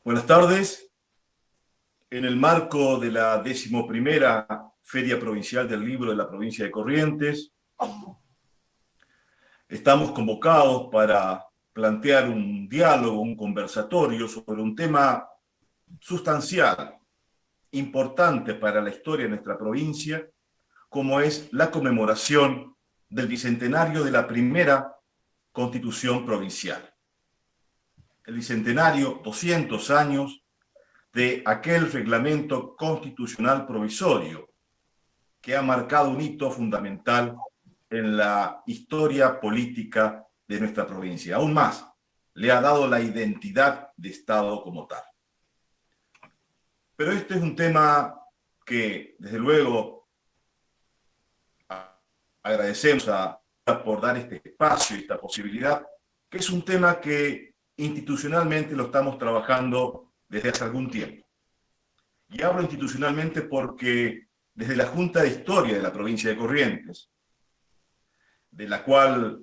Buenas tardes. En el marco de la 11ª Feria Provincial del Libro de la provincia de Corrientes, estamos convocados para plantear un diálogo, un conversatorio sobre un tema sustancial, importante para la historia de nuestra provincia, como es la conmemoración del bicentenario de la primera Constitución provincial. El bicentenario, 200 años de aquel reglamento constitucional provisorio que ha marcado un hito fundamental en la historia política de nuestra provincia. Aún más, le ha dado la identidad de Estado como tal. Pero este es un tema que, desde luego, agradecemos por dar este espacio y esta posibilidad, que es un tema que institucionalmente lo estamos trabajando desde hace algún tiempo. Y hablo institucionalmente porque desde la Junta de Historia de la provincia de Corrientes, de la cual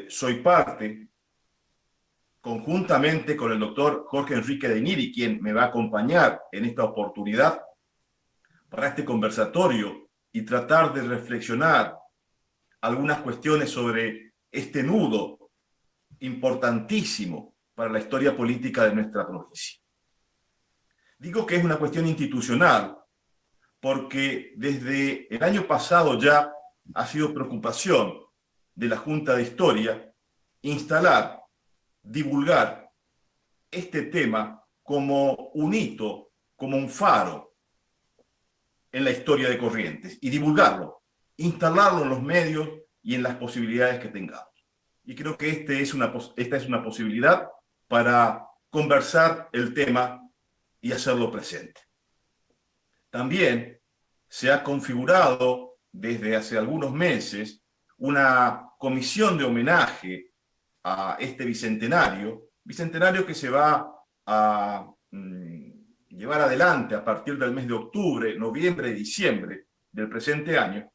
soy parte, conjuntamente con el doctor Jorge Enrique de Niri, quien me va a acompañar en esta oportunidad para este conversatorio y tratar de reflexionar algunas cuestiones sobre este nudo importantísimo para la historia política de nuestra provincia. Digo que es una cuestión institucional porque desde el año pasado ya ha sido preocupación de la Junta de Historia instalar, divulgar este tema como un hito, como un faro en la historia de Corrientes y divulgarlo, instalarlo en los medios y en las posibilidades que tengamos. Y creo que esta es una posibilidad para conversar el tema y hacerlo presente. También se ha configurado desde hace algunos meses una comisión de homenaje a este bicentenario que se va a llevar adelante a partir del mes de octubre, noviembre y diciembre del presente año.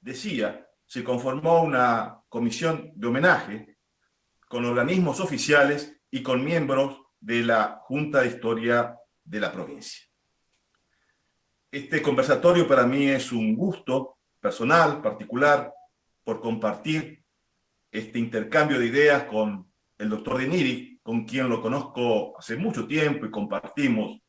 Decía, se conformó una comisión de homenaje con organismos oficiales y con miembros de la Junta de Historia de la provincia. Este conversatorio para mí es un gusto personal, particular, por compartir este intercambio de ideas con el doctor de Niri, con quien lo conozco hace mucho tiempo y compartimos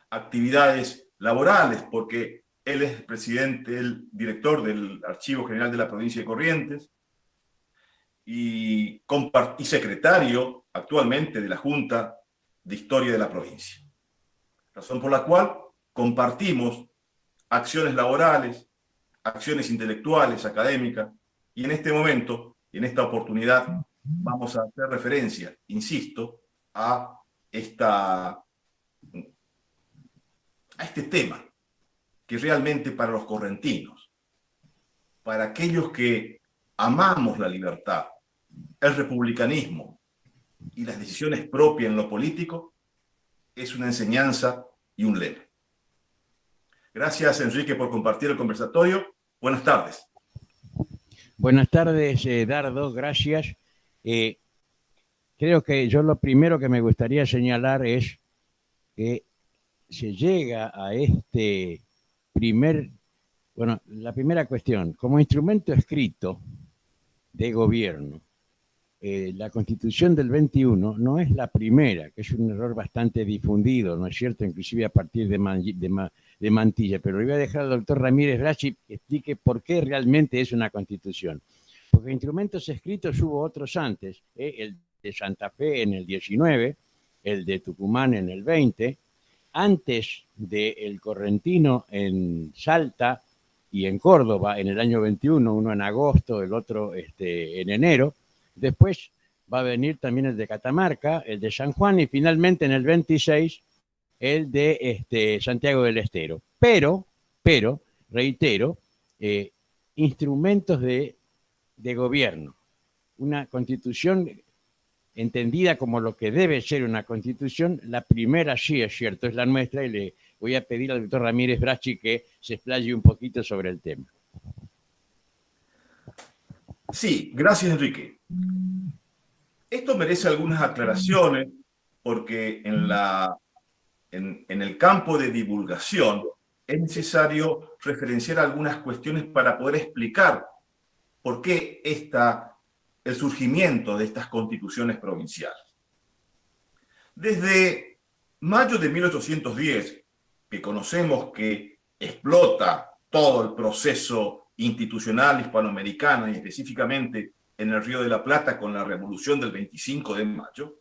actividades laborales, porque él es presidente, el director del Archivo General de la provincia de Corrientes y secretario actualmente de la Junta de Historia de la provincia. Razón por la cual compartimos acciones laborales, acciones intelectuales, académicas, y en este momento, en esta oportunidad, vamos a hacer referencia, insisto, a este tema que realmente para los correntinos, para aquellos que amamos la libertad, el republicanismo y las decisiones propias en lo político, es una enseñanza y un lema. Gracias, Enrique, por compartir el conversatorio. Buenas tardes. Buenas tardes, Dardo, gracias. Creo que yo lo primero que me gustaría señalar es que se llega a la primera cuestión, como instrumento escrito de gobierno. La Constitución del 21 no es la primera, que es un error bastante difundido, ¿no es cierto? Inclusive a partir de Mantilla, pero le voy a dejar al doctor Ramírez Brachi que explique por qué realmente es una Constitución. Porque instrumentos escritos hubo otros antes, el de Santa Fe en el 19, el de Tucumán en el 20, antes del correntino en Salta y en Córdoba en el año 21, uno en agosto, el otro en enero. Después va a venir también el de Catamarca, el de San Juan y finalmente en el 26 el de Santiago del Estero. Pero reitero, instrumentos de gobierno. Una constitución entendida como lo que debe ser una constitución, la primera sí es cierto, es la nuestra y le voy a pedir al doctor Ramírez Bracci que se explaye un poquito sobre el tema. Sí, gracias, Enrique. Esto merece algunas aclaraciones porque en el campo de divulgación es necesario referenciar algunas cuestiones para poder explicar por qué el surgimiento de estas constituciones provinciales. Desde mayo de 1810, que conocemos que explota todo el proceso institucional hispanoamericano y específicamente en el Río de la Plata con la Revolución del 25 de mayo,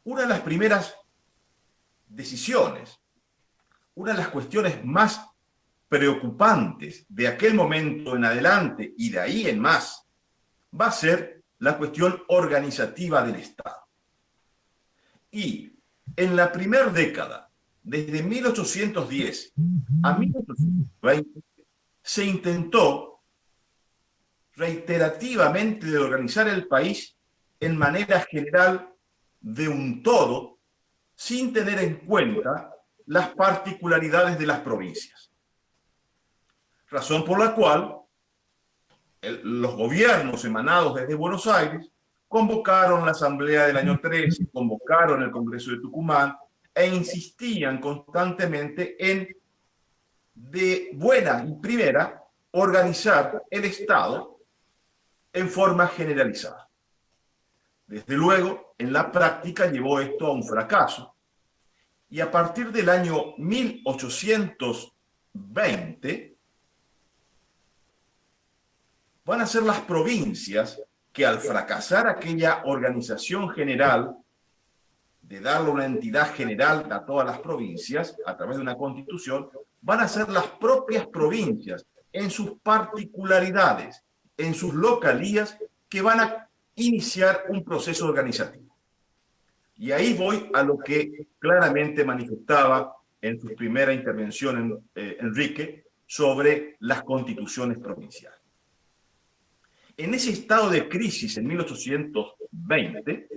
una de las primeras decisiones, una de las cuestiones más preocupantes de aquel momento en adelante y de ahí en más, va a ser la cuestión organizativa del Estado. Y en la primera década, desde 1810 a 1820, se intentó reiterativamente de organizar el país en manera general de un todo, sin tener en cuenta las particularidades de las provincias. Razón por la cual los gobiernos emanados desde Buenos Aires convocaron la Asamblea del año 13, convocaron el Congreso de Tucumán e insistían constantemente en, de buena y primera, organizar el Estado en forma generalizada. Desde luego, en la práctica llevó esto a un fracaso y a partir del año 1820 van a ser las provincias que al fracasar aquella organización general de darle una entidad general a todas las provincias a través de una constitución, van a ser las propias provincias en sus particularidades, en sus localías, que van a iniciar un proceso organizativo. Y ahí voy a lo que claramente manifestaba en su primera intervención, Enrique, sobre las constituciones provinciales. En ese estado de crisis en 1820,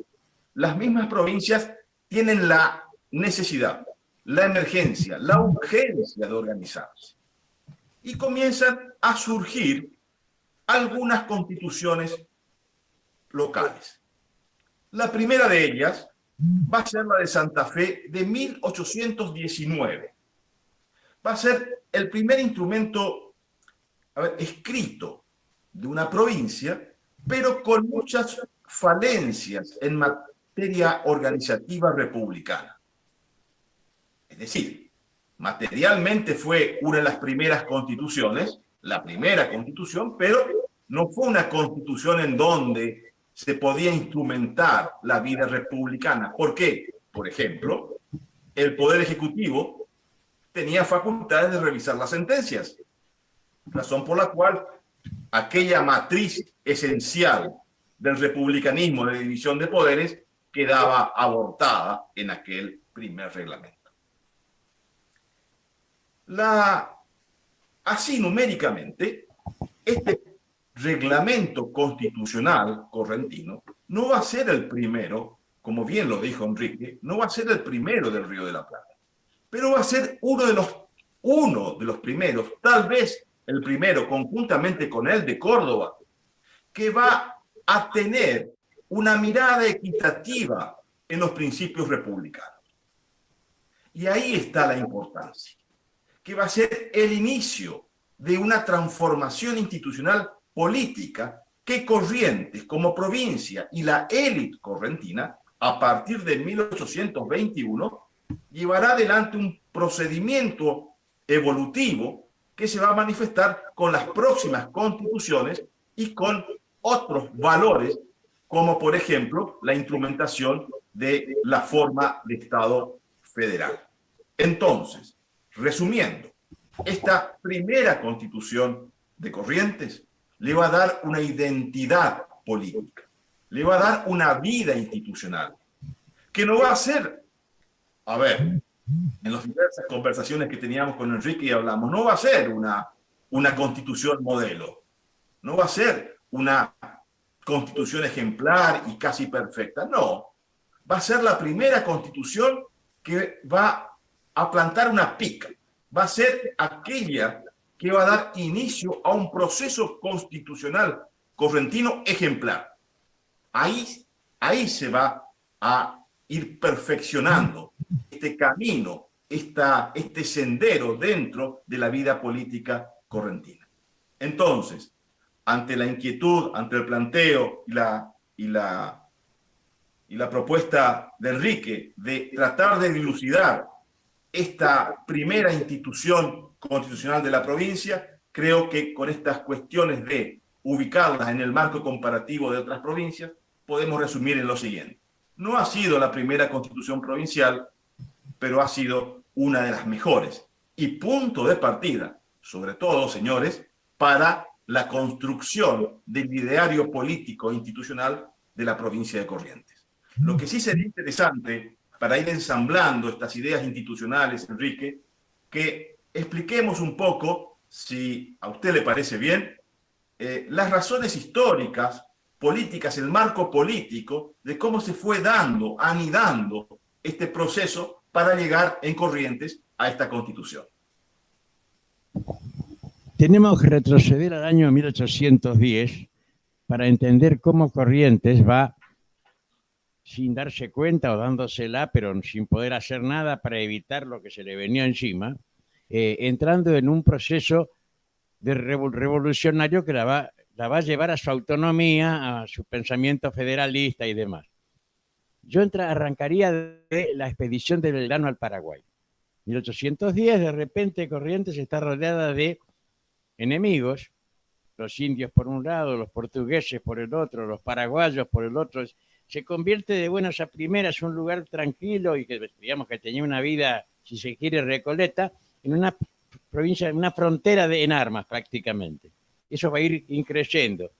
las mismas provincias tienen la necesidad, la emergencia, la urgencia de organizarse. Y comienzan a surgir algunas constituciones locales. La primera de ellas va a ser la de Santa Fe de 1819. Va a ser el primer instrumento escrito de una provincia, pero con muchas falencias en materia organizativa republicana. Es decir, materialmente fue una de las primeras constituciones, la primera constitución, pero no fue una constitución en donde se podía instrumentar la vida republicana. ¿Por qué? Por ejemplo, el Poder Ejecutivo tenía facultades de revisar las sentencias, razón por la cual aquella matriz esencial del republicanismo de división de poderes quedaba abortada en aquel primer reglamento. Así numéricamente, este reglamento constitucional correntino no va a ser el primero, como bien lo dijo Enrique, no va a ser el primero del Río de la Plata, pero va a ser uno de los primeros, tal vez el primero conjuntamente con el de Córdoba, que va a tener una mirada equitativa en los principios republicanos. Y ahí está la importancia, que va a ser el inicio de una transformación institucional política que Corrientes como provincia y la élite correntina, a partir de 1821, llevará adelante un procedimiento evolutivo que se va a manifestar con las próximas constituciones y con otros valores, como por ejemplo la instrumentación de la forma de Estado federal. Entonces, resumiendo, esta primera constitución de Corrientes le va a dar una identidad política, le va a dar una vida institucional, que no va a ser, a ver, en las diversas conversaciones que teníamos con Enrique y hablamos, no va a ser una constitución modelo, no va a ser una constitución ejemplar y casi perfecta, no. Va a ser la primera constitución que va a plantar una pica. Va a ser aquella que va a dar inicio a un proceso constitucional correntino ejemplar. Ahí se va a ir perfeccionando este camino, este sendero dentro de la vida política correntina. Entonces, ante la inquietud, ante el planteo y la propuesta de Enrique de tratar de dilucidar esta primera institución constitucional de la provincia, creo que con estas cuestiones de ubicarlas en el marco comparativo de otras provincias, podemos resumir en lo siguiente. No ha sido la primera constitución provincial, pero ha sido una de las mejores y punto de partida, sobre todo, señores, para la construcción del ideario político e institucional de la provincia de Corrientes. Lo que sí sería interesante para ir ensamblando estas ideas institucionales, Enrique, que expliquemos un poco, si a usted le parece bien, las razones históricas, políticas, el marco político de cómo se fue dando, anidando este proceso para llegar en Corrientes a esta constitución. Tenemos que retroceder al año 1810 para entender cómo Corrientes va, sin darse cuenta o dándosela, pero sin poder hacer nada para evitar lo que se le venía encima, entrando en un proceso de revolucionario que la va a llevar a su autonomía, a su pensamiento federalista y demás. Yo arrancaría de la expedición de Belgrano al Paraguay. 1810, de repente Corrientes está rodeada de enemigos, los indios por un lado, los portugueses por el otro, los paraguayos por el otro. Se convierte de buenas a primeras un lugar tranquilo y que, digamos, que tenía una vida, si se quiere, recoleta, en una provincia, en una frontera en armas prácticamente. Eso va a ir creciendo.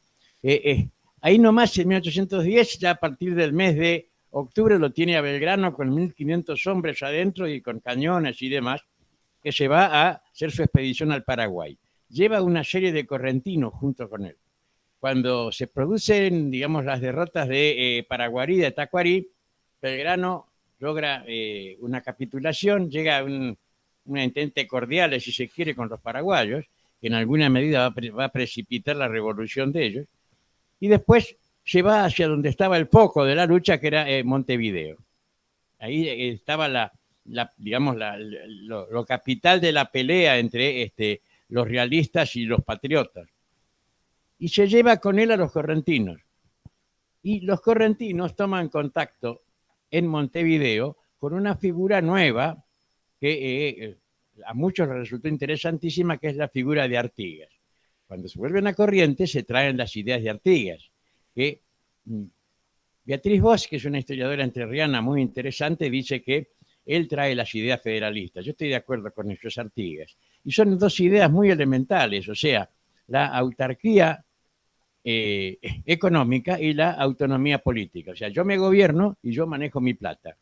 Ahí nomás, en 1810, ya a partir del mes de octubre, lo tiene a Belgrano con 1.500 hombres adentro y con cañones y demás, que se va a hacer su expedición al Paraguay. Lleva una serie de correntinos junto con él. Cuando se producen, digamos, las derrotas de Paraguarí, de Tacuarí, Belgrano logra una capitulación, llega a una entente cordial, si se quiere, con los paraguayos, que en alguna medida va a precipitar la revolución de ellos, y después se va hacia donde estaba el foco de la lucha, que era Montevideo. Ahí estaba lo capital de la pelea entre los realistas y los patriotas. Y se lleva con él a los correntinos. Y los correntinos toman contacto en Montevideo con una figura nueva que a muchos les resultó interesantísima, que es la figura de Artigas. Cuando se vuelven a Corrientes se traen las ideas de Artigas, que Beatriz Bosch, que es una historiadora entrerriana muy interesante, dice que él trae las ideas federalistas. Yo estoy de acuerdo con eso, es Artigas. Y son dos ideas muy elementales, o sea, la autarquía económica y la autonomía política. O sea, yo me gobierno y yo manejo mi plata.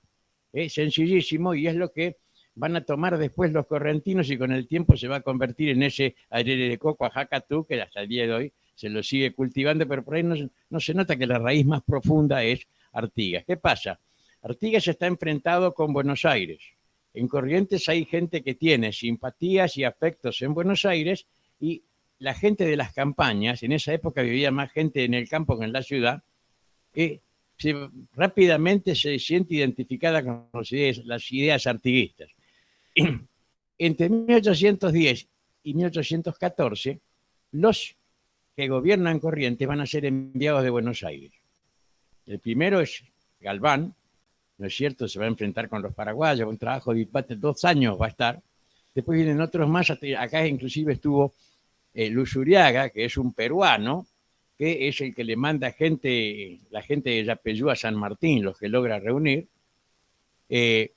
Es sencillísimo y es lo que van a tomar después los correntinos y con el tiempo se va a convertir en ese arere de coco ajacatú que hasta el día de hoy se lo sigue cultivando, pero por ahí no se nota que la raíz más profunda es Artigas. ¿Qué pasa? Artigas está enfrentado con Buenos Aires. En Corrientes hay gente que tiene simpatías y afectos en Buenos Aires y la gente de las campañas, en esa época vivía más gente en el campo que en la ciudad, rápidamente se siente identificada con las ideas artiguistas. Entre 1810 y 1814, los que gobiernan Corrientes van a ser enviados de Buenos Aires. El primero es Galván, ¿no es cierto? Se va a enfrentar con los paraguayos, un trabajo de 2 años va a estar. Después vienen otros más, acá inclusive estuvo Luzuriaga, que es un peruano, que es el que le manda la gente de Yapeyú a San Martín, los que logra reunir. El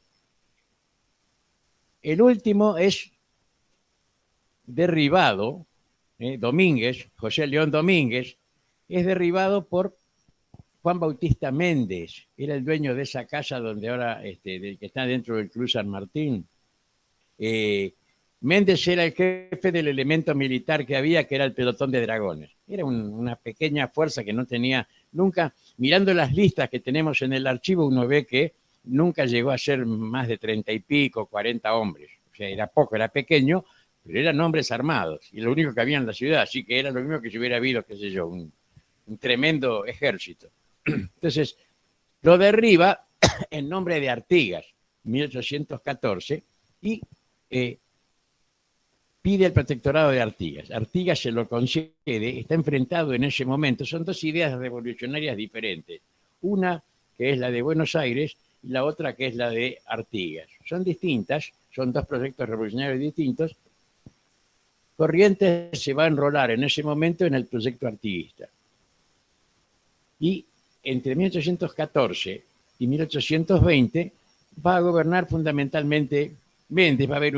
último es derribado, Domínguez, José León Domínguez, es derribado por Juan Bautista Méndez, era el dueño de esa casa donde ahora, que está dentro del Club San Martín. Méndez era el jefe del elemento militar que había, que era el pelotón de dragones. Era una pequeña fuerza que no tenía nunca. Mirando las listas que tenemos en el archivo, uno ve que nunca llegó a ser más de 30 y pico, 40 hombres. O sea, era poco, era pequeño, pero eran hombres armados, y lo único que había en la ciudad, así que era lo mismo que si hubiera habido, qué sé yo, un tremendo ejército. Entonces, lo derriba en nombre de Artigas, 1814, y pide el protectorado de Artigas. Artigas se lo concede, está enfrentado en ese momento. Son dos ideas revolucionarias diferentes. Una que es la de Buenos Aires y la otra que es la de Artigas. Son distintas, son dos proyectos revolucionarios distintos. Corrientes se va a enrolar en ese momento en el proyecto artiguista. Y entre 1814 y 1820 va a gobernar fundamentalmente Méndez. Va a haber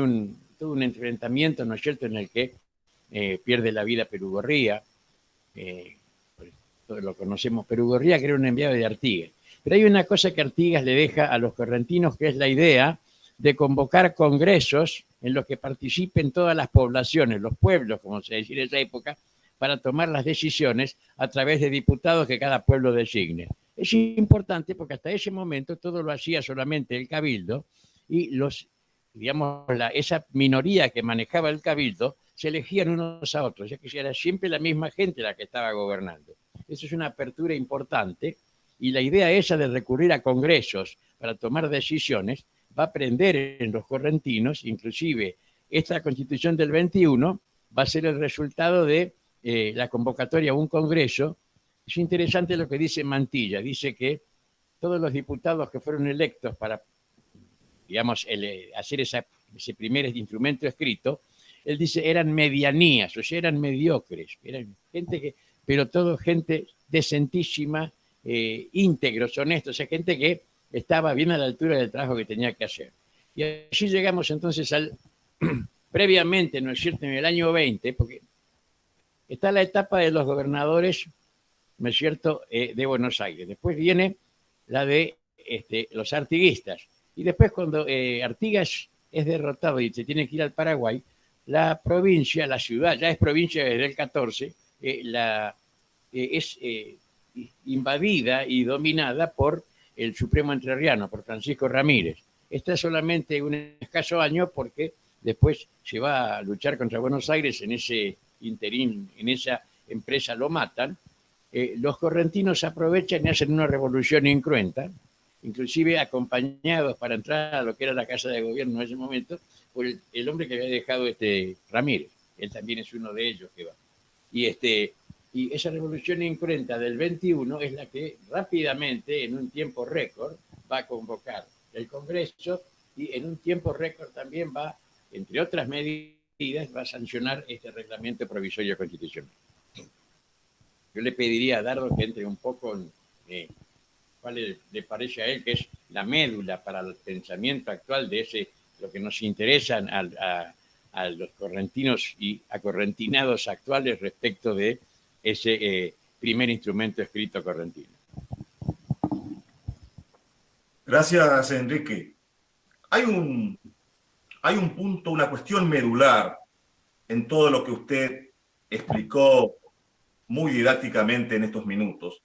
todo un enfrentamiento, ¿no es cierto?, en el que pierde la vida Perugorría. Todos lo conocemos, Perugorría, que era un enviado de Artigas. Pero hay una cosa que Artigas le deja a los correntinos, que es la idea de convocar congresos en los que participen todas las poblaciones, los pueblos, como se decía en esa época, para tomar las decisiones a través de diputados que cada pueblo designe. Es importante porque hasta ese momento todo lo hacía solamente el cabildo, y esa minoría que manejaba el cabildo se elegían unos a otros, ya que era siempre la misma gente la que estaba gobernando. Eso es una apertura importante, y la idea esa de recurrir a congresos para tomar decisiones va a prender en los correntinos. Inclusive esta Constitución del 21 va a ser el resultado de la convocatoria a un congreso. Es interesante lo que dice Mantilla. Dice que todos los diputados que fueron electos para, digamos, hacer ese primer instrumento escrito, él dice, eran medianías, o sea, eran mediocres, eran gente pero todo gente decentísima, íntegros, honestos, o sea, gente que estaba bien a la altura del trabajo que tenía que hacer. Y así llegamos entonces previamente, ¿no es cierto?, en el año 20, porque está la etapa de los gobernadores, ¿no es cierto?, de Buenos Aires. Después viene la de los artiguistas. Y después, cuando Artigas es derrotado y se tiene que ir al Paraguay, la provincia, la ciudad, ya es provincia desde el 14, es invadida y dominada por el Supremo Entrerriano, por Francisco Ramírez. Está solamente un escaso año, porque después se va a luchar contra Buenos Aires en ese interín, en esa empresa lo matan. Los correntinos aprovechan y hacen una revolución incruenta, inclusive acompañados para entrar a lo que era la Casa de Gobierno en ese momento por el hombre que había dejado Ramírez. Él también es uno de ellos que va. Y esa revolución incruenta del 21 es la que rápidamente, en un tiempo récord, va a convocar el Congreso, y en un tiempo récord también va, entre otras medidas, va a sancionar este reglamento provisorio constitucional. Yo le pediría a Dardo que entre un poco en cuál le parece a él que es la médula para el pensamiento actual de lo que nos interesa a los correntinos y acorrentinados actuales respecto de ese primer instrumento escrito correntino. Gracias, Enrique. Hay un punto, una cuestión medular en todo lo que usted explicó muy didácticamente en estos minutos.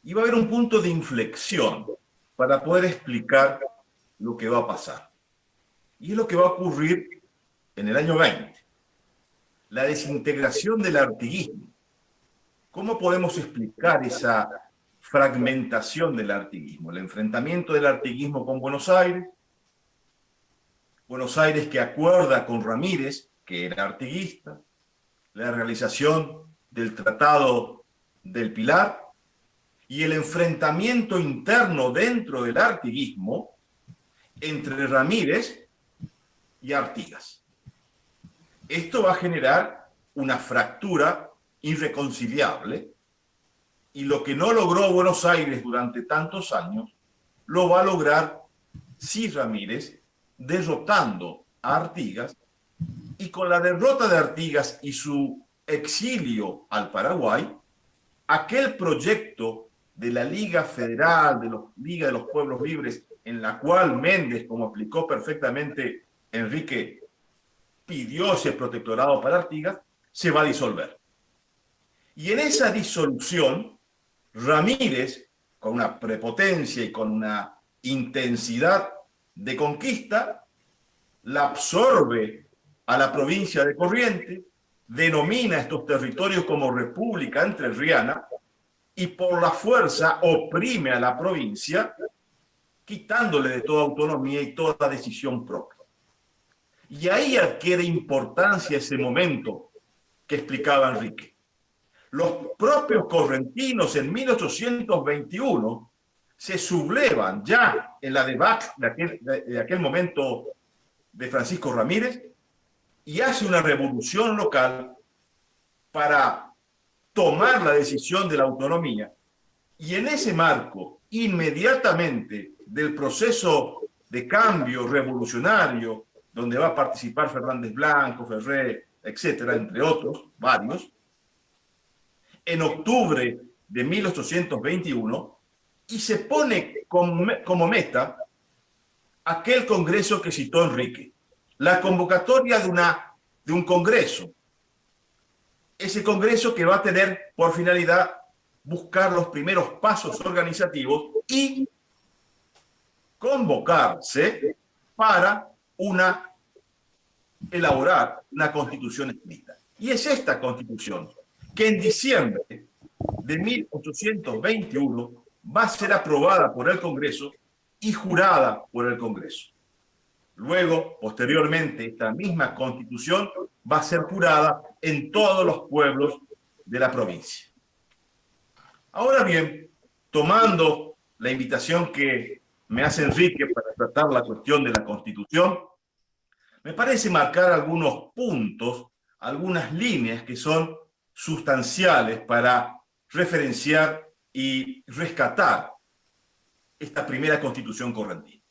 Y va a haber un punto de inflexión para poder explicar lo que va a pasar. Y es lo que va a ocurrir en el año 20. La desintegración del artiguismo. ¿Cómo podemos explicar esa fragmentación del artiguismo? El enfrentamiento del artiguismo con Buenos Aires que acuerda con Ramírez, que era artiguista, la realización del Tratado del Pilar, y el enfrentamiento interno dentro del artiguismo entre Ramírez y Artigas. Esto va a generar una fractura irreconciliable, y lo que no logró Buenos Aires durante tantos años, lo va a lograr sí Ramírez, derrotando a Artigas, y con la derrota de Artigas y su exilio al Paraguay, aquel proyecto de la Liga Federal, de la Liga de los Pueblos Libres, en la cual Méndez, como explicó perfectamente Enrique, pidió ese protectorado para Artigas, se va a disolver. Y en esa disolución, Ramírez, con una prepotencia y con una intensidad de conquista, la absorbe a la provincia de Corrientes, denomina estos territorios como República Entrerriana y por la fuerza oprime a la provincia, quitándole de toda autonomía y toda decisión propia. Y ahí adquiere importancia ese momento que explicaba Enrique. Los propios correntinos en 1821 se sublevan ya en la debacle de aquel momento de Francisco Ramírez y hace una revolución local para tomar la decisión de la autonomía. Y en ese marco, inmediatamente del proceso de cambio revolucionario, donde va a participar Fernández Blanco, Ferré, etcétera, entre otros, varios, en octubre de 1821, y se pone como meta aquel congreso que citó Enrique, la convocatoria de un congreso. Ese congreso que va a tener por finalidad buscar los primeros pasos organizativos y convocarse para elaborar una constitución escrita. Y es esta constitución que en diciembre de 1821 va a ser aprobada por el Congreso y jurada por el Congreso. Luego, posteriormente, esta misma constitución va a ser jurada en todos los pueblos de la provincia. Ahora bien, tomando la invitación que me hace Enrique para tratar la cuestión de la Constitución, me parece marcar algunos puntos, algunas líneas que son sustanciales para referenciar y rescatar esta primera Constitución correntina.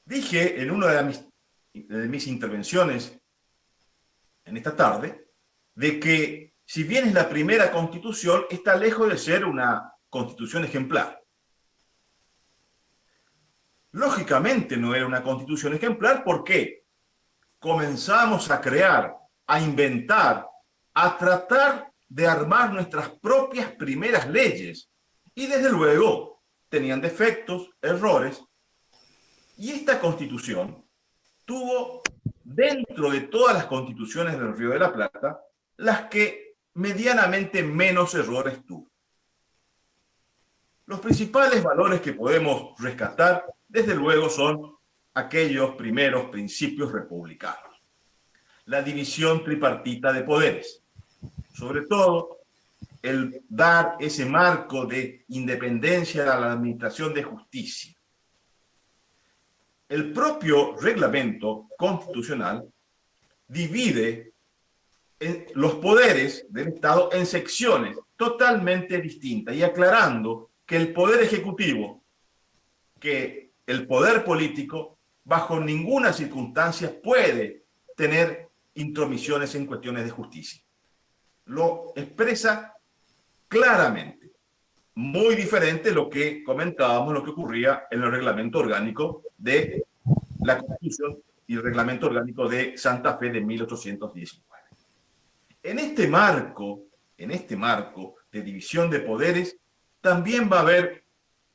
Dije en una de mis intervenciones en esta tarde de que si bien es la primera Constitución, está lejos de ser una Constitución ejemplar. Lógicamente no era una Constitución ejemplar porque comenzamos a crear, a inventar, a tratar de armar nuestras propias primeras leyes y desde luego tenían defectos, errores, y esta Constitución tuvo dentro de todas las constituciones del Río de la Plata las que medianamente menos errores tuvo. Los principales valores que podemos rescatar, desde luego, son aquellos primeros principios republicanos. La división tripartita de poderes. Sobre todo, el dar ese marco de independencia a la administración de justicia. El propio reglamento constitucional divide los poderes del Estado en secciones totalmente distintas y aclarando que el poder ejecutivo, que el poder político, bajo ninguna circunstancia puede tener intromisiones en cuestiones de justicia. Lo expresa claramente. Muy diferente de lo que comentábamos, lo que ocurría en el reglamento orgánico de la Constitución y el reglamento orgánico de Santa Fe de 1819. En este marco de división de poderes, también va a haber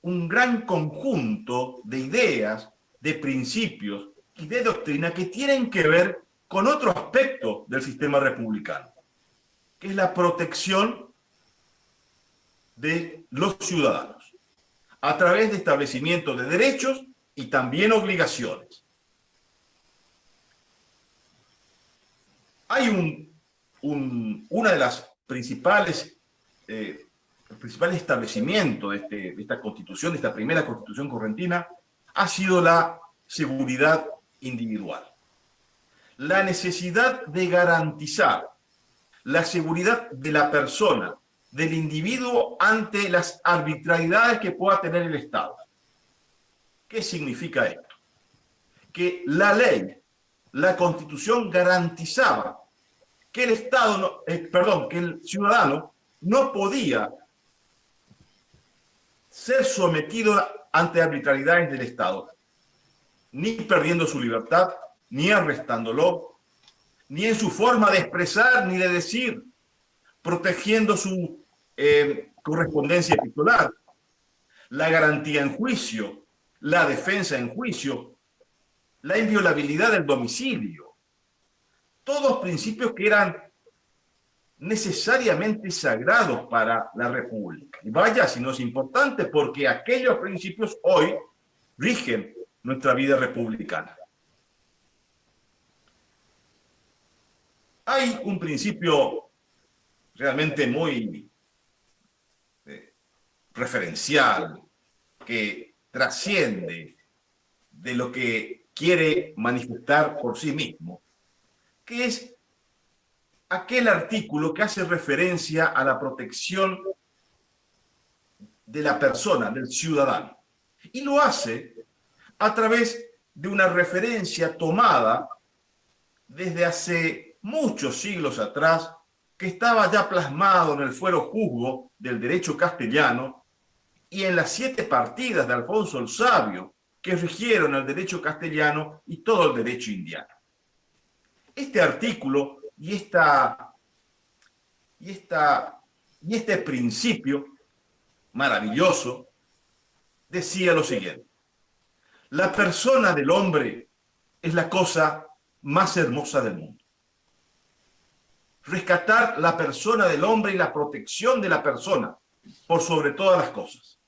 un gran conjunto de ideas, de principios y de doctrina que tienen que ver con otro aspecto del sistema republicano, que es la protección de los ciudadanos a través de establecimiento de derechos y también obligaciones. Hay una de las principales establecimientos de esta constitución, de esta primera constitución correntina, ha sido la seguridad individual. La necesidad de garantizar la seguridad de la persona, del individuo ante las arbitrariedades que pueda tener el Estado. ¿Qué significa esto? Que la ley, la Constitución garantizaba que el Estado, que el ciudadano no podía ser sometido ante arbitrariedades del Estado, ni perdiendo su libertad, ni arrestándolo, ni en su forma de expresar ni de decir, protegiendo su correspondencia epistolar, la garantía en juicio, la defensa en juicio, la inviolabilidad del domicilio. Todos principios que eran necesariamente sagrados para la República. Y vaya si no es importante, porque aquellos principios hoy rigen nuestra vida republicana. Hay un principio realmente muy referencial que trasciende de lo que quiere manifestar por sí mismo, que es aquel artículo que hace referencia a la protección de la persona, del ciudadano. Y lo hace a través de una referencia tomada desde hace muchos siglos atrás, que estaba ya plasmado en el fuero juzgo del derecho castellano y en las 7 partidas de Alfonso el Sabio, que rigieron el derecho castellano y todo el derecho indiano. Este artículo y este principio maravilloso decía lo siguiente: la persona del hombre es la cosa más hermosa del mundo. Rescatar la persona del hombre y la protección de la persona por sobre todas las cosas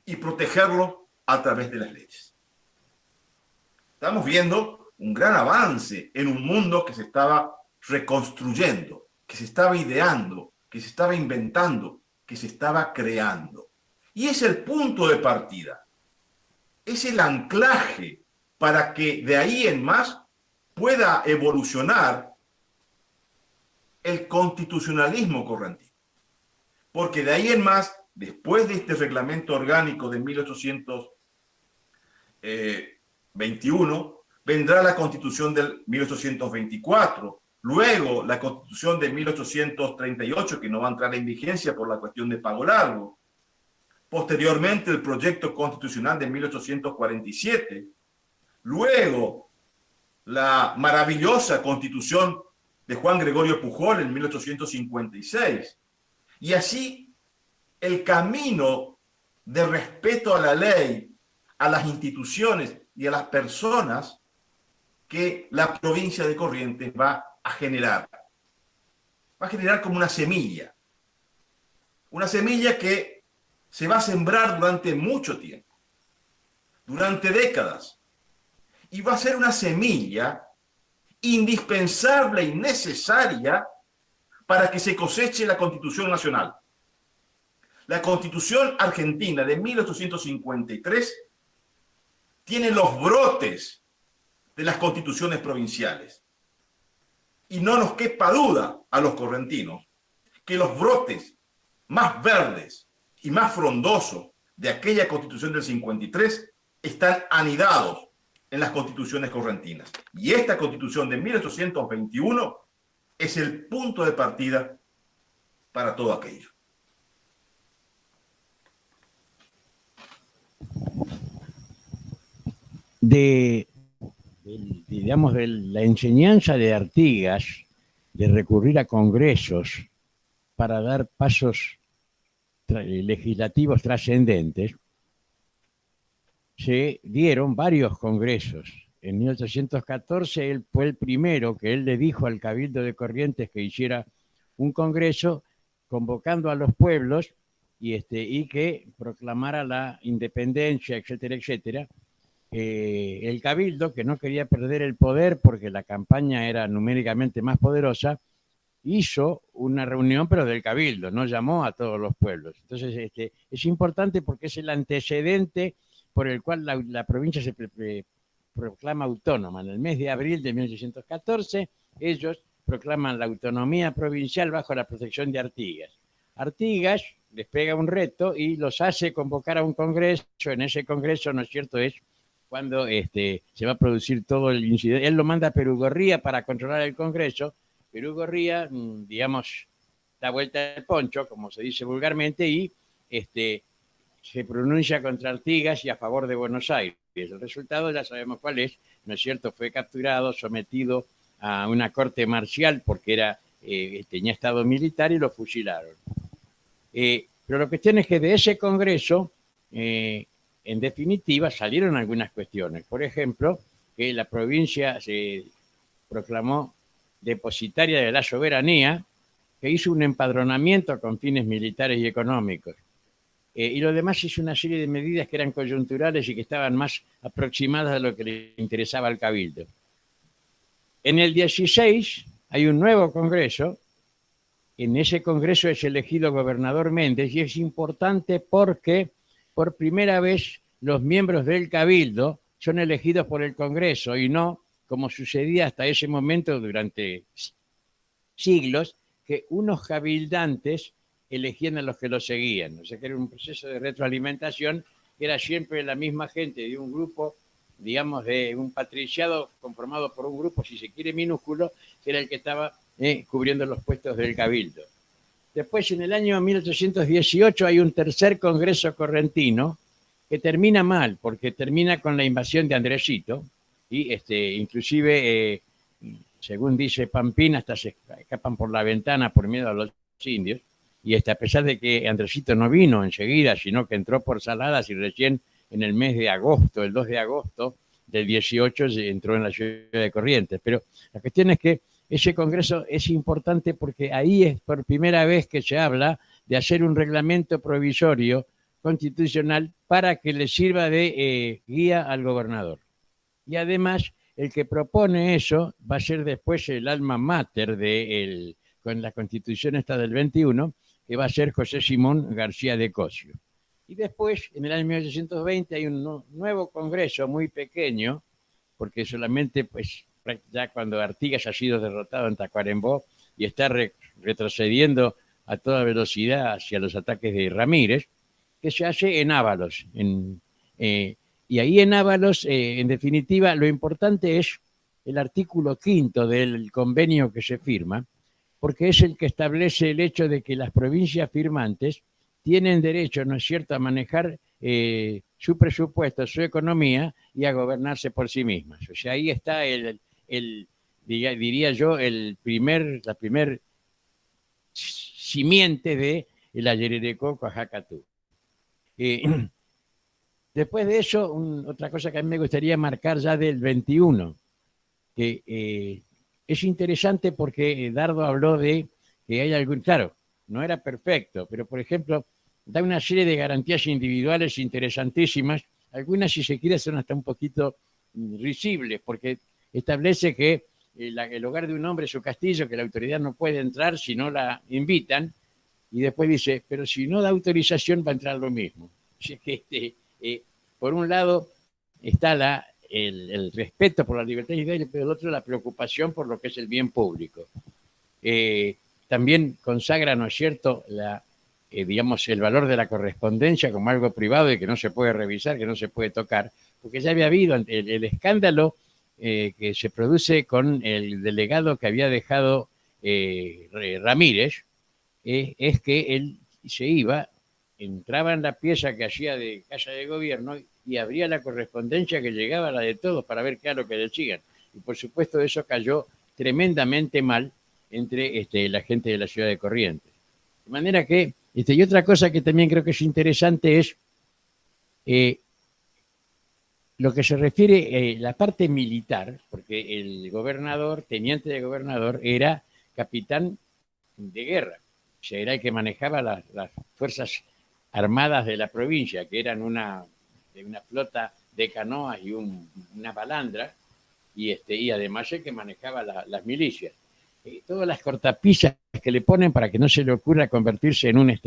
y protegerlo a través de las leyes. Estamos viendo un gran avance en un mundo que se estaba reconstruyendo, que se estaba ideando, que se estaba inventando, que se estaba creando. Y es el punto de partida, es el anclaje para que de ahí en más pueda evolucionar el constitucionalismo correntino. Porque de ahí en más, después de este reglamento orgánico de 1821, vendrá la Constitución del 1824, luego la Constitución de 1838, que no va a entrar en vigencia por la cuestión de pago largo, posteriormente el proyecto constitucional de 1847, luego la maravillosa Constitución de Juan Gregorio Pujol en 1856, y así el camino de respeto a la ley, a las instituciones y a las personas que la provincia de Corrientes va a generar. Va a generar como una semilla que se va a sembrar durante mucho tiempo, durante décadas, y va a ser una semilla indispensable y necesaria para que se coseche la Constitución Nacional. La Constitución Argentina de 1853 tiene los brotes de las constituciones provinciales. Y no nos quepa duda a los correntinos que los brotes más verdes y más frondosos de aquella Constitución del 53 están anidados en las constituciones correntinas. Y esta Constitución de 1821 es el punto de partida para todo aquello. Digamos, de la enseñanza de Artigas de recurrir a congresos para dar pasos legislativos trascendentes, se dieron varios congresos. En 1814 él fue el primero que él le dijo al Cabildo de Corrientes que hiciera un congreso convocando a los pueblos y que proclamara la independencia, etcétera, etcétera. El Cabildo, que no quería perder el poder porque la campaña era numéricamente más poderosa, hizo una reunión, pero del Cabildo, no llamó a todos los pueblos. Entonces, es importante porque es el antecedente por el cual la provincia se proclama autónoma. En el mes de abril de 1814, ellos proclaman la autonomía provincial bajo la protección de Artigas. Artigas les pega un reto y los hace convocar a un congreso. En ese congreso, ¿no es cierto?, es cuando se va a producir todo el incidente. Él lo manda a Perugorría para controlar el congreso. Perugorría, digamos, da vuelta el poncho, como se dice vulgarmente, y se pronuncia contra Artigas y a favor de Buenos Aires. El resultado ya sabemos cuál es, ¿no es cierto? Fue capturado, sometido a una corte marcial porque tenía estado militar y lo fusilaron. Pero la cuestión es que de ese congreso en definitiva, salieron algunas cuestiones. Por ejemplo, que la provincia se proclamó depositaria de la soberanía, que hizo un empadronamiento con fines militares y económicos. Y lo demás hizo una serie de medidas que eran coyunturales y que estaban más aproximadas a lo que le interesaba al Cabildo. En el 16 hay un nuevo Congreso. En ese Congreso es elegido gobernador Méndez y es importante porque por primera vez los miembros del Cabildo son elegidos por el Congreso y no, como sucedía hasta ese momento durante siglos, que unos cabildantes elegían a los que los seguían. O sea que era un proceso de retroalimentación que era siempre la misma gente de un grupo, digamos, de un patriciado conformado por un grupo, si se quiere, minúsculo, que era el que estaba cubriendo los puestos del Cabildo. Después, en el año 1818, hay un tercer Congreso Correntino que termina mal, porque termina con la invasión de Andresito, y inclusive, según dice Pampín, hasta se escapan por la ventana por miedo a los indios, y a pesar de que Andresito no vino enseguida, sino que entró por Saladas y recién en el mes de agosto, el 2 de agosto del 18, entró en la ciudad de Corrientes. Pero la cuestión es que ese congreso es importante porque ahí es por primera vez que se habla de hacer un reglamento provisorio constitucional para que le sirva de guía al gobernador. Y además, el que propone eso va a ser después el alma mater con la Constitución esta del 21, que va a ser José Simón García de Cosio. Y después, en el año 1820, hay un nuevo congreso muy pequeño, porque solamente, pues, ya cuando Artigas ha sido derrotado en Tacuarembó y está retrocediendo a toda velocidad hacia los ataques de Ramírez, que se hace en Ábalos. Y ahí en Ábalos, en definitiva, lo importante es el artículo 5 del convenio que se firma, porque es el que establece el hecho de que las provincias firmantes tienen derecho, ¿no es cierto?, a manejar su presupuesto, su economía y a gobernarse por sí mismas. O sea, ahí está diría yo, la primer simiente de la Yererecó Coajacatú. Después de eso, otra cosa que a mí me gustaría marcar ya del 21, que es interesante porque Dardo habló de que hay algún, claro, no era perfecto, pero por ejemplo, da una serie de garantías individuales interesantísimas, algunas si se quiere son hasta un poquito risibles, porque establece que el hogar de un hombre es su castillo, que la autoridad no puede entrar si no la invitan, y después dice, pero si no da autorización va a entrar lo mismo. O sea que por un lado está el respeto por la libertad individual, pero por otro la preocupación por lo que es el bien público. También consagra, ¿no es cierto?, digamos, el valor de la correspondencia como algo privado y que no se puede revisar, que no se puede tocar, porque ya había habido el escándalo que se produce con el delegado que había dejado Ramírez, es que él se iba, entraba en la pieza que hacía de casa de gobierno y abría la correspondencia que llegaba a la de todos para ver qué era lo que decían. Y por supuesto eso cayó tremendamente mal entre la gente de la ciudad de Corrientes. De manera que, y otra cosa que también creo que es interesante es lo que se refiere a la parte militar, porque el gobernador, teniente de gobernador, era capitán de guerra. O sea, era el que manejaba las fuerzas armadas de la provincia, que eran una flota de canoas y una balandra, y además el que manejaba las milicias. Todas las cortapisas que le ponen para que no se le ocurra convertirse en un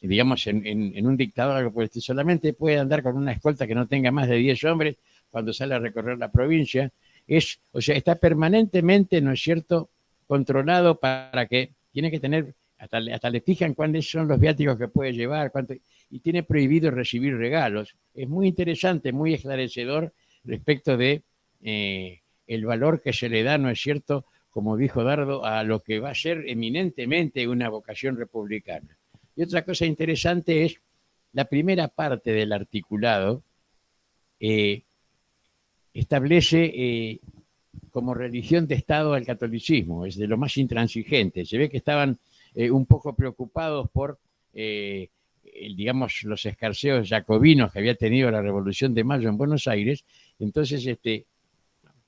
digamos, en un dictador, algo por el estilo. Solamente puede andar con una escolta que no tenga más de 10 hombres cuando sale a recorrer la provincia. O sea, está permanentemente, ¿no es cierto?, controlado para que tiene que tener, hasta le fijan cuáles son los viáticos que puede llevar, y tiene prohibido recibir regalos. Es muy interesante, muy esclarecedor respecto de el valor que se le da, ¿no es cierto?, como dijo Dardo, a lo que va a ser eminentemente una vocación republicana. Y otra cosa interesante es la primera parte del articulado, establece como religión de Estado al catolicismo, es de lo más intransigente. Se ve que estaban un poco preocupados por digamos, los escarceos jacobinos que había tenido la Revolución de Mayo en Buenos Aires, entonces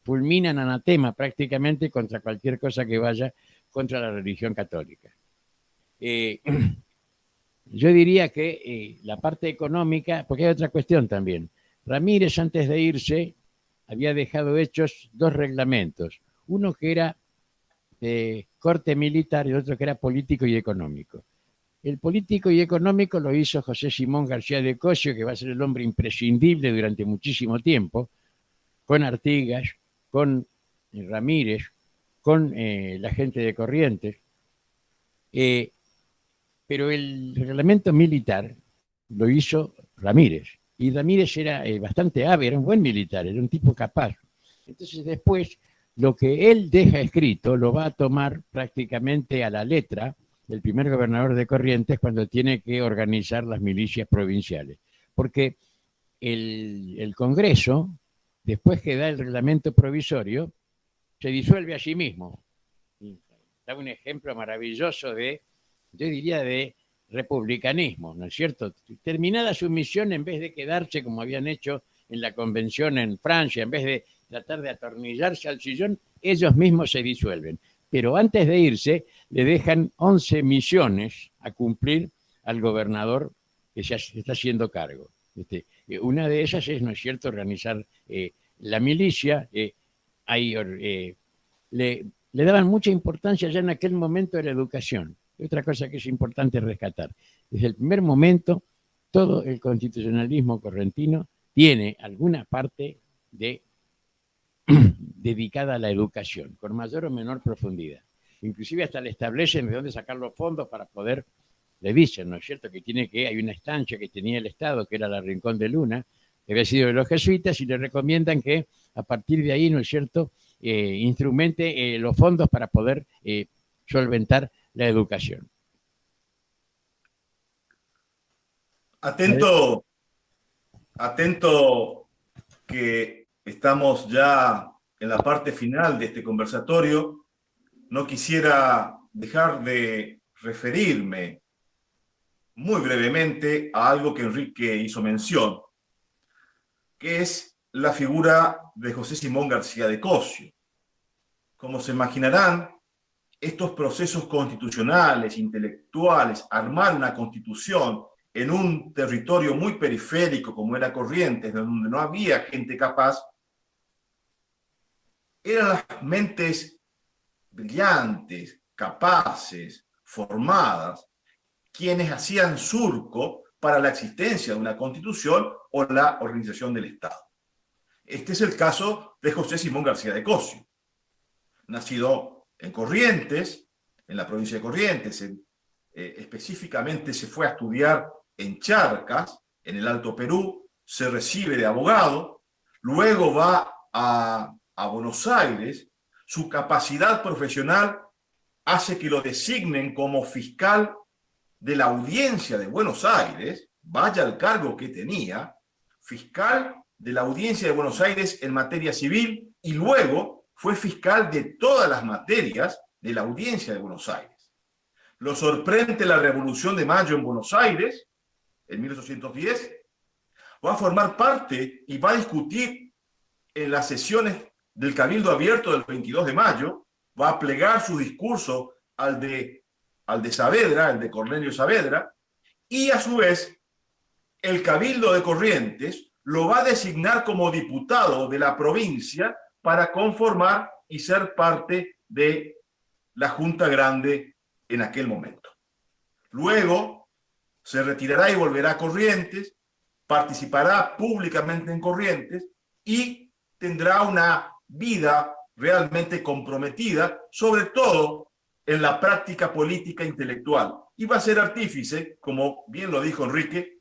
fulminan anatema prácticamente contra cualquier cosa que vaya contra la religión católica. Yo diría que la parte económica, porque hay otra cuestión también. Ramírez, antes de irse, había dejado hechos dos reglamentos. Uno que era de corte militar y otro que era político y económico. El político y económico lo hizo José Simón García de Cosio, que va a ser el hombre imprescindible durante muchísimo tiempo, con Artigas, con Ramírez, con la gente de Corrientes. Pero el reglamento militar lo hizo Ramírez. Y Ramírez era bastante hábil, era un buen militar, era un tipo capaz. Entonces después, lo que él deja escrito lo va a tomar prácticamente a la letra el primer gobernador de Corrientes cuando tiene que organizar las milicias provinciales. Porque el Congreso, después que da el reglamento provisorio, se disuelve a sí mismo. Da un ejemplo maravilloso de, yo diría, de republicanismo, ¿no es cierto? Terminada su misión, en vez de quedarse como habían hecho en la convención en Francia, en vez de tratar de atornillarse al sillón, ellos mismos se disuelven. Pero antes de irse, le dejan 11 misiones a cumplir al gobernador que se está haciendo cargo. Una de esas es, ¿no es cierto?, organizar la milicia. Le daban mucha importancia ya en aquel momento a la educación. Otra cosa que es importante rescatar. Desde el primer momento, todo el constitucionalismo correntino tiene alguna parte dedicada a la educación, con mayor o menor profundidad. Inclusive hasta le establecen de dónde sacar los fondos para poder, le dicen, ¿no es cierto?, hay una estancia que tenía el Estado, que era la Rincón de Luna, que había sido de los jesuitas, y le recomiendan que a partir de ahí, ¿no es cierto?, instrumente los fondos para poder solventar la educación. Atento que estamos ya en la parte final de este conversatorio. No quisiera dejar de referirme muy brevemente a algo que Enrique hizo mención, que es la figura de José Simón García de Cosio. Como se imaginarán, estos procesos constitucionales, intelectuales, armar una constitución en un territorio muy periférico como era Corrientes, donde no había gente capaz, eran las mentes brillantes, capaces, formadas, quienes hacían surco para la existencia de una constitución o la organización del Estado. Este es el caso de José Simón García de Cosio. Nacido en Corrientes, en la provincia de Corrientes, específicamente se fue a estudiar en Charcas, en el Alto Perú, se recibe de abogado, luego va a Buenos Aires. Su capacidad profesional hace que lo designen como fiscal de la Audiencia de Buenos Aires, vaya el cargo que tenía, fiscal de la Audiencia de Buenos Aires en materia civil, y luego fue fiscal de todas las materias de la Audiencia de Buenos Aires. Lo sorprende la Revolución de Mayo en Buenos Aires, en 1810, va a formar parte y va a discutir en las sesiones del Cabildo Abierto del 22 de mayo, va a plegar su discurso al de Saavedra, el de Cornelio Saavedra, y a su vez el Cabildo de Corrientes lo va a designar como diputado de la provincia para conformar y ser parte de la Junta Grande en aquel momento. Luego se retirará y volverá a Corrientes, participará públicamente en Corrientes y tendrá una vida realmente comprometida, sobre todo en la práctica política intelectual. Y va a ser artífice, como bien lo dijo Enrique,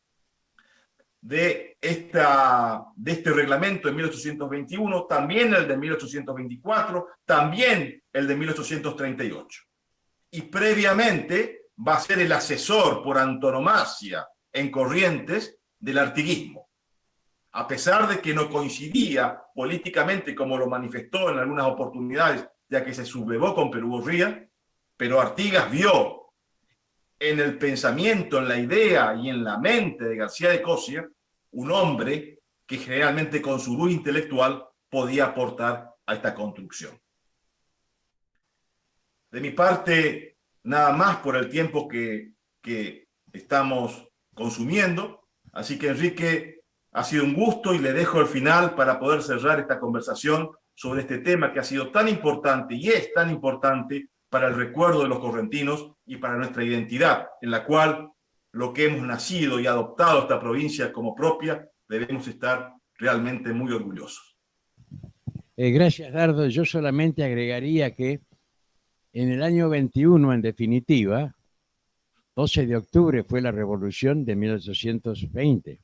de este reglamento de 1821, también el de 1824, también el de 1838. Y previamente va a ser el asesor por antonomasia en Corrientes del artiguismo. A pesar de que no coincidía políticamente, como lo manifestó en algunas oportunidades, ya que se sublevó con Perú Gorría, pero Artigas vio en el pensamiento, en la idea y en la mente de García de Cosia, un hombre que generalmente con su luz intelectual podía aportar a esta construcción. De mi parte, nada más por el tiempo que estamos consumiendo. Así que, Enrique, ha sido un gusto y le dejo el final para poder cerrar esta conversación sobre este tema que ha sido tan importante y es tan importante para el recuerdo de los correntinos y para nuestra identidad, en la cual lo que hemos nacido y adoptado esta provincia como propia, debemos estar realmente muy orgullosos. Gracias, Dardo. Yo solamente agregaría que en el año 21, en definitiva, 12 de octubre fue la revolución de 1820.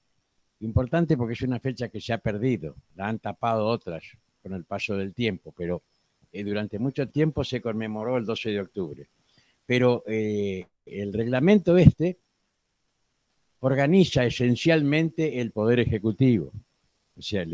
Importante porque es una fecha que se ha perdido, la han tapado otras con el paso del tiempo, pero durante mucho tiempo se conmemoró el 12 de octubre. Pero el reglamento organiza esencialmente el Poder Ejecutivo, o sea,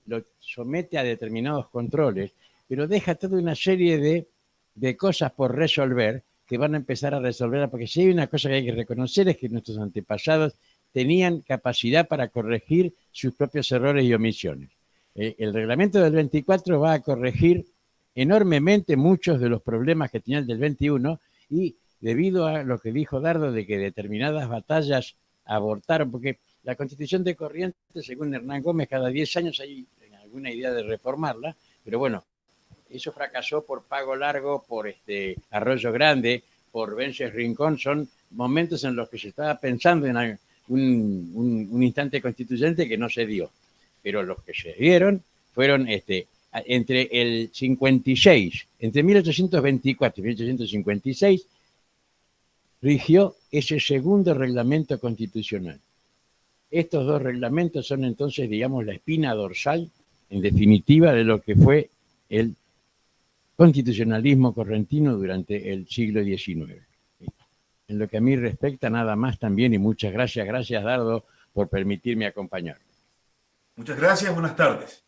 lo somete a determinados controles, pero deja toda una serie de cosas por resolver que van a empezar a resolver, porque si hay una cosa que hay que reconocer es que nuestros antepasados tenían capacidad para corregir sus propios errores y omisiones. El reglamento del 24 va a corregir enormemente muchos de los problemas que tenía el del 21 y debido a lo que dijo Dardo de que determinadas batallas abortaron, porque la Constitución de Corrientes, según Hernán Gómez, cada 10 años hay alguna idea de reformarla, pero bueno, eso fracasó por Pago Largo, por Arroyo Grande, por Vences Rincón. Son momentos en los que se estaba pensando en un instante constituyente que no se dio. Pero los que se dieron fueron entre el 56, entre 1824 y 1856, rigió ese segundo reglamento constitucional. Estos dos reglamentos son entonces, digamos, la espina dorsal, en definitiva, de lo que fue el constitucionalismo correntino durante el siglo XIX. En lo que a mí respecta, nada más también, y muchas gracias. Gracias, Dardo, por permitirme acompañar. Muchas gracias, buenas tardes.